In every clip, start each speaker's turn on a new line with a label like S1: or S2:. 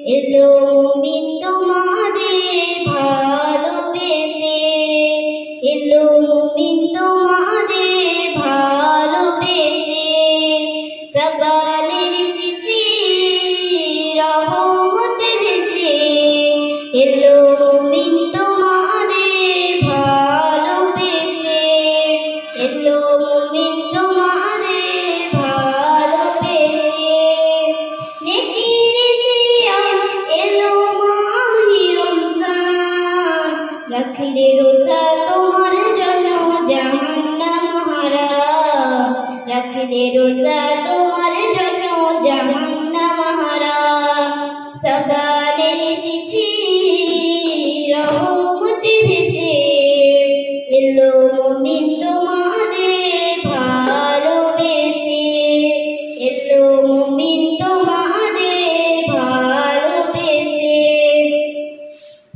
S1: এলো মুমিন তোমাদের ভালোবেসে, এলো মুমিন তোমাদের ভালোবেসে, সবানের শিশির রহমত ভেসে, এলো মুমিন তোমাদের ভালোবেসে, এলো মুমিন তোমাদের ভালোবেসে। নেকির সিয়াম এলো মাহে রমজান, রাখলে রোজা তোমার জন্য জাহান্নাম হারাম, রাখলে রোজা তোমার জন্য জাহান্নাম হারাম। সবানের শিশির রহমত ভেসে, এলো মুমিন তোমাদের ভালোবেসে, এলো মুমিন তোমাদের ভালোবেসে।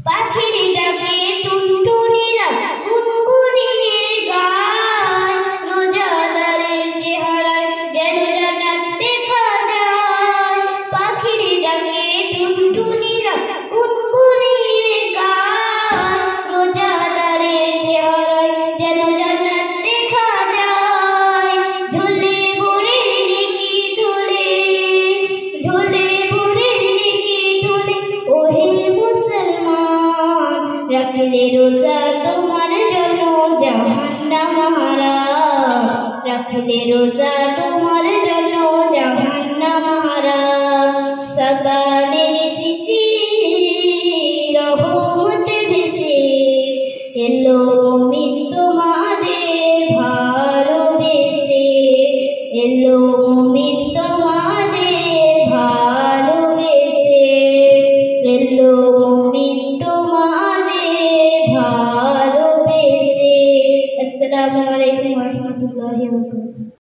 S1: পাখির ডাকে টুনটুনিরা গুনগুনিয়ে গায়, রোজাদারের চেহারায় যেন জান্নাত দেখা যায়। পাখির ডাকে টুনটুনিরা গুনগুনিয়ে গায়, রোজাদারের চেহারায় যেন জান্নাত দেখা যায়। ঝুলে ভরে নেকি ধুলে, ঝুলে ভরে নেকি ধুলে, ওহে মুসলমান, রাখলে রোজা তোমার জন্য জাহান্নাম হারাম, রাখলে রোজা তোমার জন্য জাহান্নাম হারাম। সবানের শিশির রহমত ভেসে, এলো